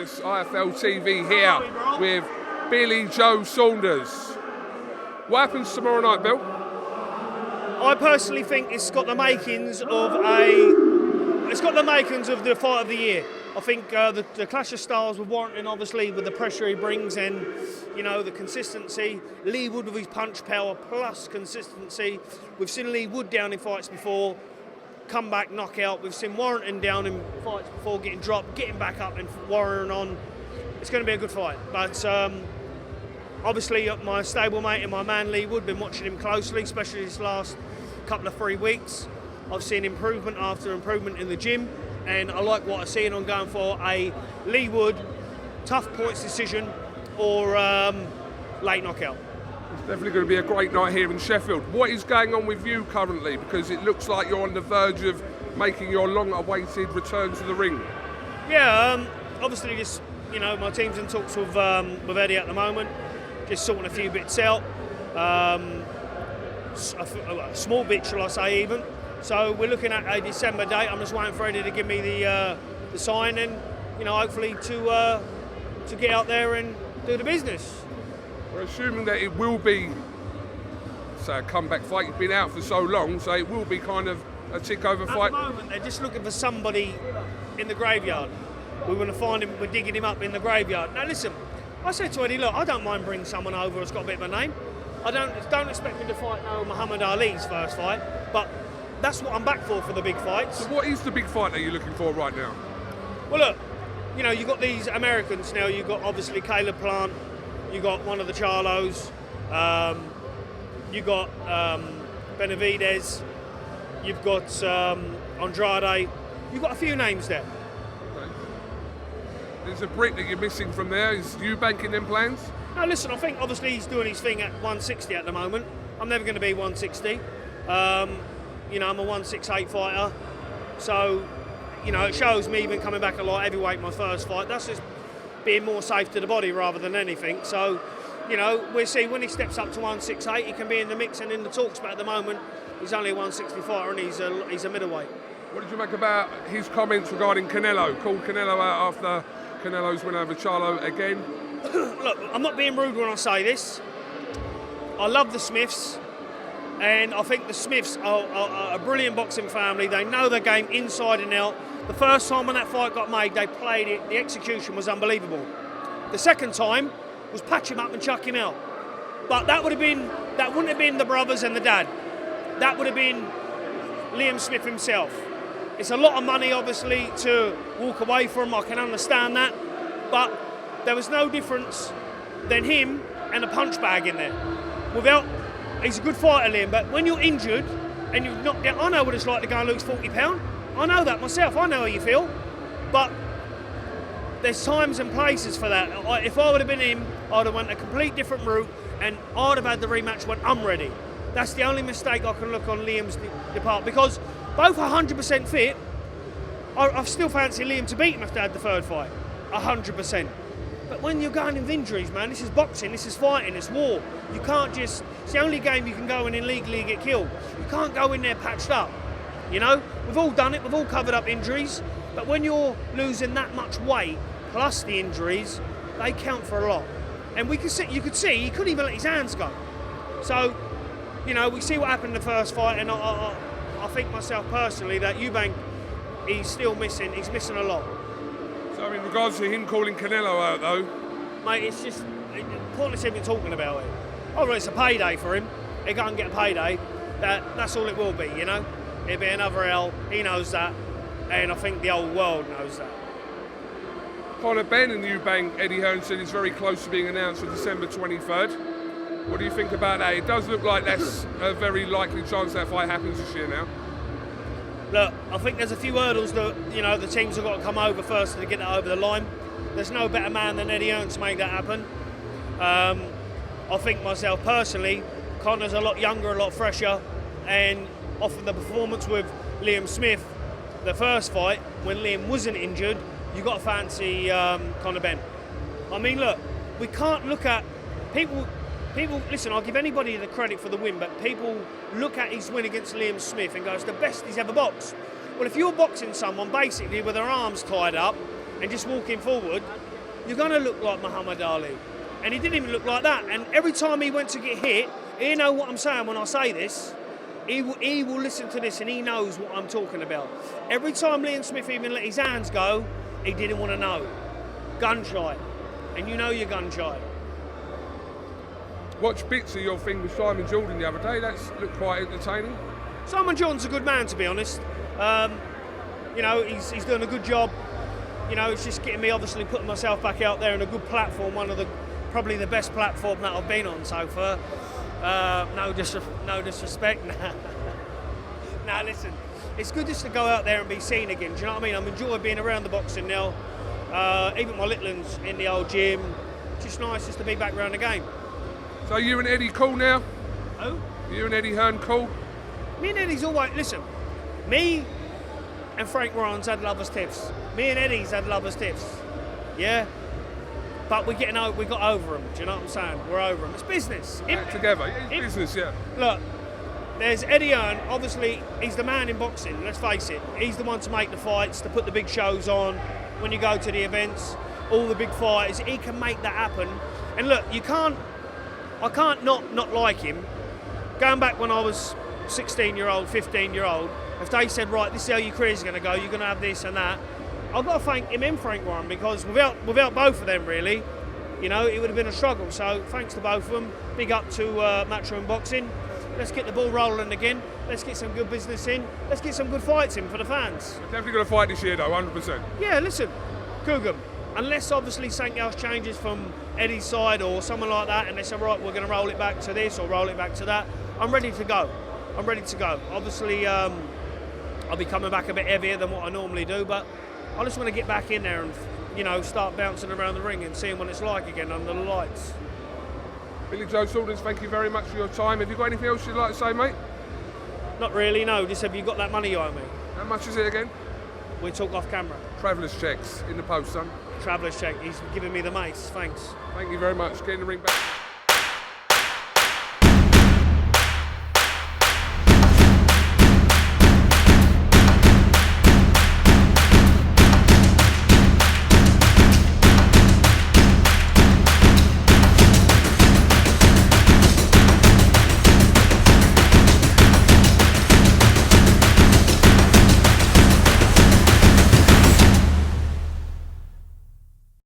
CASSIUS IFL TV here with Billy Joe Saunders. What happens tomorrow night, Bill? I personally think it's got the makings of the fight of the year. I think the clash of styles with Warrington, obviously, with the pressure he brings and, you know, the consistency. Lee Wood with his punch power plus consistency. We've seen Lee Wood down in fights before, come back, knockout. We've seen Warrington down in fights before, getting dropped, getting back up and Warrington on. It's going to be a good fight. But obviously, my stablemate and my man Lee Wood, been watching him closely, especially this last couple of 3 weeks. I've seen improvement after improvement in the gym, and I like what I see, and I'm going for a Lee Wood tough points decision or late knockout. It's definitely going to be a great night here in Sheffield. What is going on with you currently? Because it looks like you're on the verge of making your long-awaited return to the ring. Yeah, obviously, just, you know, my team's in talks with Eddie at the moment, just sorting a few bits out. A small bit, shall I say, even. So we're looking at a December date. I'm just waiting for Eddie to give me the sign, and, you know, hopefully to get out there and do the business. We're assuming that it will be, say, a comeback fight. You've been out for so long, so it will be kind of a tick-over fight. At the moment, they're just looking for somebody in the graveyard. We're going to find him. We're digging him up in the graveyard. Now, listen, I said to Eddie, look, I don't mind bringing someone over who's got a bit of a name. I don't expect him to fight Muhammad Ali's first fight, but that's what I'm back for the big fights. So what is the big fight that you're looking for right now? Well, look, you know, you've got these Americans now. You've got, obviously, Caleb Plant. You've got one of the Charlos. You've got Benavidez. You've got Andrade. You've got a few names there. Okay. There's a Brit that you're missing from there. Is Eubank in them plans? No, listen, I think obviously he's doing his thing at 160 at the moment. I'm never going to be 160. You know, I'm a 168 fighter. So, you know, it shows me even coming back a light heavyweight my first fight. That's just being more safe to the body rather than anything. So, you know, we'll see when he steps up to 168, he can be in the mix and in the talks, but at the moment, he's only a 160 fighter and he's a middleweight. What did you make about his comments regarding Canelo? Called Canelo out after Canelo's win over Charlo again? Look, I'm not being rude when I say this. I love the Smiths, and I think the Smiths are a brilliant boxing family. They know the game inside and out. The first time when that fight got made, they played it. The execution was unbelievable. The second time was patch him up and chuck him out. But that wouldn't have been the brothers and the dad. That would have been Liam Smith himself. It's a lot of money, obviously, to walk away from. I can understand that, but there was no difference than him and a punch bag in there. He's a good fighter, Liam, but when you're injured and you've knocked down, I know what it's like to go and lose 40 pounds. I know that myself. I know how you feel, but there's times and places for that. If I would have been him, I'd have went a complete different route, and I'd have had the rematch when I'm ready. That's the only mistake I can look on Liam's part, because both are 100% fit. I still fancy Liam to beat him if they had the third fight, 100%. But when you're going with injuries, man, this is boxing, this is fighting, it's war. You can't just, it's the only game you can go in illegally and get killed. You can't go in there patched up, you know? We've all done it, we've all covered up injuries, but when you're losing that much weight, plus the injuries, they count for a lot. And you could see, he couldn't even let his hands go. So, you know, we see what happened in the first fight, and I think myself personally that Eubank, he's missing a lot. So in regards to him calling Canelo out though? Mate, it's just pointless even talking about it. Oh, well, it's a payday for him. He can't get a payday. That's all it will be, you know? It'll be another L. He knows that. And I think the whole world knows that. Kind of Benn-Eubank, Eddie Hearn said is very close to being announced for December 23rd. What do you think about that? It does look like that's a very likely chance that fight happens this year now. Look, I think there's a few hurdles that, you know, the teams have got to come over first to get that over the line. There's no better man than Eddie Hearn to make that happen. I think myself personally, Connor's a lot younger, a lot fresher, and often the performance with Liam Smith, the first fight, when Liam wasn't injured, you got to fancy Conor Benn. I mean, look, we can't look at people. Listen, I'll give anybody the credit for the win, but people look at his win against Liam Smith and go, it's the best he's ever boxed. Well, if you're boxing someone basically with their arms tied up and just walking forward, you're going to look like Muhammad Ali. And he didn't even look like that. And every time he went to get hit, he know what I'm saying when I say this. He will listen to this and he knows what I'm talking about. Every time Liam Smith even let his hands go, he didn't want to know. Gun shy. And you know you're gun shy. Watched bits of your thing with Simon Jordan the other day. That's looked quite entertaining. Simon Jordan's a good man, to be honest. You know, he's doing a good job. You know, it's just getting me, obviously, putting myself back out there in a good platform, probably the best platform that I've been on so far. No disrespect. Nah, listen, it's good just to go out there and be seen again. Do you know what I mean? I'm enjoying being around the boxing now. Even my little ones in the old gym. It's just nice just to be back around the game. So you and Eddie cool now? Who? You and Eddie Hearn cool? Me and Eddie's always, listen, me and Frank Ryan's had lovers tiffs. Me and Eddie's had lovers tiffs. Yeah? But we got over them. Do you know what I'm saying? We're over them. It's business. Back together. It's business, yeah. Look, there's Eddie Hearn. Obviously, he's the man in boxing. Let's face it. He's the one to make the fights, to put the big shows on. When you go to the events, all the big fighters, he can make that happen. And look, I can't not like him. Going back when I was 16-year-old, 15-year-old, if they said, right, this is how your career's going to go, you're going to have this and that, I've got to thank him and Frank Ryan, because without both of them, really, you know, it would have been a struggle. So thanks to both of them. Big up to Matchroom Boxing. Let's get the ball rolling again. Let's get some good business in. Let's get some good fights in for the fans. We're definitely going to fight this year, though, 100%. Yeah, listen, KUGAN, unless obviously something else changes from Eddie's side or someone like that, and they say, right, we're going to roll it back to this or roll it back to that, I'm ready to go. I'm ready to go. Obviously, I'll be coming back a bit heavier than what I normally do, but I just want to get back in there and, you know, start bouncing around the ring and seeing what it's like again under the lights. Billy Joe Saunders, thank you very much for your time. Have you got anything else you'd like to say, mate? Not really, no. Just have you got that money you owe me? How much is it again? We talk off camera. Traveller's checks in the post, son. Traveller's check. He's giving me the mace. Thanks. Thank you very much. Get in the ring back.